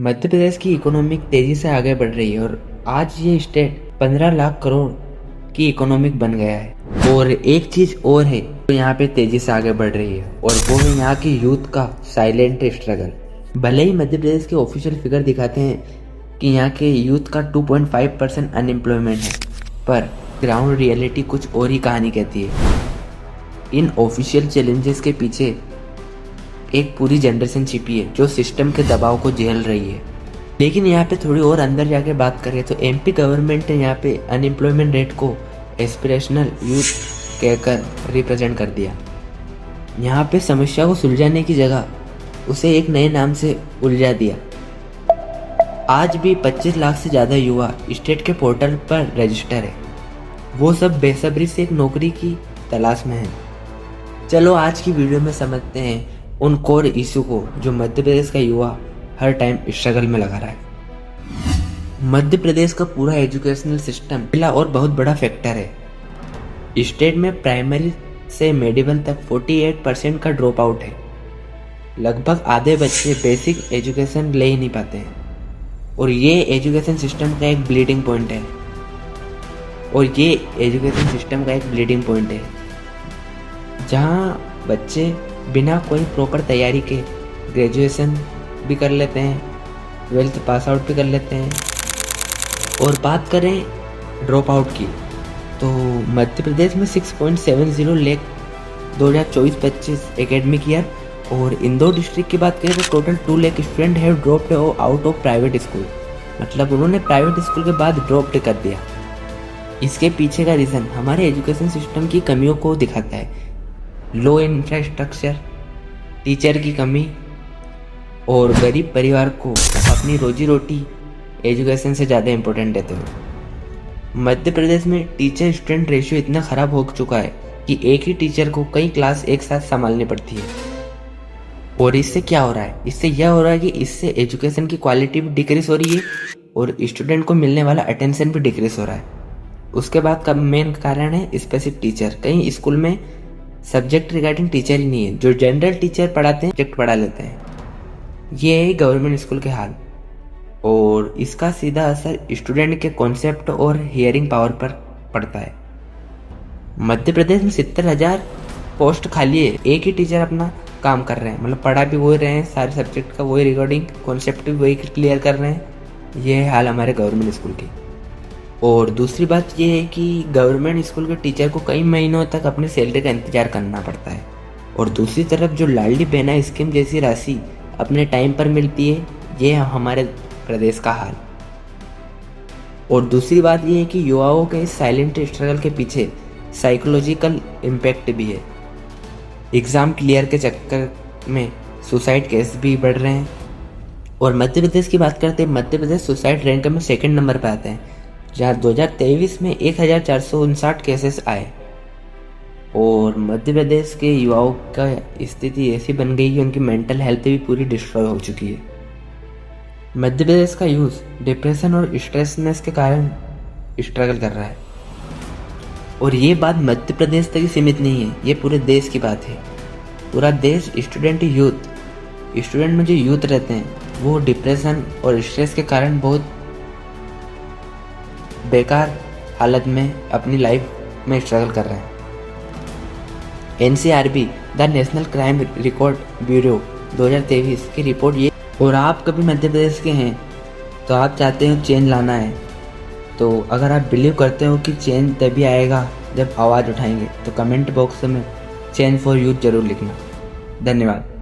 मध्य प्रदेश की इकोनॉमिक तेजी से आगे बढ़ रही है और आज ये स्टेट 15 लाख करोड़ की इकोनॉमिक बन गया है। और एक चीज और है जो यहाँ पे तेजी से आगे बढ़ रही है और वो है यहाँ की यूथ का साइलेंट स्ट्रगल। भले ही मध्य प्रदेश के ऑफिशियल फिगर दिखाते हैं कि यहाँ के यूथ का 2.5% अनएम्प्लॉयमेंट है, पर ग्राउंड रियलिटी कुछ और ही कहानी कहती है। इन ऑफिशियल चैलेंजेस के पीछे एक पूरी जनरेशन छिपी है जो सिस्टम के दबाव को झेल रही है। लेकिन यहाँ पे थोड़ी और अंदर जाके बात करें तो एमपी गवर्नमेंट ने यहाँ पे अनएम्प्लॉयमेंट रेट को एस्पिरेशनल यूथ कहकर रिप्रेजेंट कर दिया। यहाँ पे समस्या को सुलझाने की जगह उसे एक नए नाम से उलझा दिया। आज भी 25 लाख से ज़्यादा युवा स्टेट के पोर्टल पर रजिस्टर है। वो सब बेसब्री से एक नौकरी की तलाश में है। चलो आज की वीडियो में समझते हैं उन कोर इशू को जो मध्य प्रदेश का युवा हर टाइम स्ट्रगल में लगा रहा है। मध्य प्रदेश का पूरा एजुकेशनल सिस्टम पहला और बहुत बड़ा फैक्टर है। स्टेट में प्राइमरी से मेडिकल तक 48% का ड्रॉप आउट है। लगभग आधे बच्चे बेसिक एजुकेशन ले ही नहीं पाते हैं और ये एजुकेशन सिस्टम का एक ब्लीडिंग पॉइंट है जहाँ बच्चे बिना कोई प्रॉपर तैयारी के ग्रेजुएशन भी कर लेते हैं, 12th पास आउट भी कर लेते हैं। और बात करें ड्रॉप आउट की तो मध्य प्रदेश में 6.70 लाख 2024-25 एकेडमिक ईयर और इंदौर डिस्ट्रिक्ट की बात करें तो total 2 lakh student have dropped out of private school. मतलब उन्होंने प्राइवेट स्कूल के बाद ड्रॉप कर दिया। इसके पीछे का रीज़न हमारे एजुकेशन सिस्टम की कमियों को दिखाता है। लो इंफ्रास्ट्रक्चर, टीचर की कमी और गरीब परिवार को अपनी रोजी रोटी एजुकेशन से ज़्यादा इम्पोर्टेंट देते हुए मध्य प्रदेश में टीचर स्टूडेंट रेशियो इतना ख़राब हो चुका है कि एक ही टीचर को कई क्लास एक साथ संभालनी पड़ती है। और इससे क्या हो रहा है? इससे यह हो रहा है कि इससे एजुकेशन की क्वालिटी भी डिक्रीज हो रही है और स्टूडेंट को मिलने वाला अटेंशन भी डिक्रीज हो रहा है। उसके बाद का मेन कारण है स्पेसिफिक टीचर। कई स्कूल में सब्जेक्ट रिगार्डिंग टीचर ही नहीं है, जो जनरल टीचर पढ़ाते हैं सब्जेक्ट पढ़ा लेते हैं। ये है गवर्नमेंट स्कूल के हाल और इसका सीधा असर स्टूडेंट के कॉन्सेप्ट और हियरिंग पावर पर पड़ता है। मध्य प्रदेश में 70,000 पोस्ट खाली है, एक ही टीचर अपना काम कर रहे हैं, मतलब पढ़ा भी वही रहे हैं, सारे सब्जेक्ट का वही रिकॉर्डिंग, कॉन्सेप्ट भी वही क्लियर कर रहे हैं। ये है हाल हमारे गवर्नमेंट स्कूल की। और दूसरी बात ये है कि गवर्नमेंट स्कूल के टीचर को कई महीनों तक अपनी सैलरी का इंतजार करना पड़ता है और दूसरी तरफ जो लाडली बहना स्कीम जैसी राशि अपने टाइम पर मिलती है, ये है हमारे प्रदेश का हाल। और दूसरी बात ये है कि युवाओं के इस साइलेंट स्ट्रगल के पीछे साइकोलॉजिकल इम्पैक्ट भी है। एग्ज़ाम क्लियर के चक्कर में सुसाइड केस भी बढ़ रहे हैं। और मध्य प्रदेश की बात करते हैं, मध्य प्रदेश सुसाइड रैंक में 2nd नंबर पर आता है, जहाँ 2023 में 1459 केसेस आए। और मध्य प्रदेश के युवाओं का स्थिति ऐसी बन गई कि उनकी मेंटल हेल्थ भी पूरी डिस्ट्रॉय हो चुकी है। मध्य प्रदेश का यूथ डिप्रेशन और स्ट्रेसनेस के कारण स्ट्रगल कर रहा है। और ये बात मध्य प्रदेश तक ही सीमित नहीं है, ये पूरे देश की बात है। पूरा देश स्टूडेंट में जो यूथ रहते हैं वो डिप्रेशन और स्ट्रेस के कारण बहुत बेकार हालत में अपनी लाइफ में स्ट्रगल कर रहे हैं। NCRB the national crime record bureau 2023 की रिपोर्ट ये। और आप कभी मध्य प्रदेश के हैं तो आप चाहते हो चेंज लाना है, तो अगर आप बिलीव करते हो कि चेंज तभी आएगा जब आवाज़ उठाएंगे तो कमेंट बॉक्स में चेंज फॉर यूथ जरूर लिखना। धन्यवाद।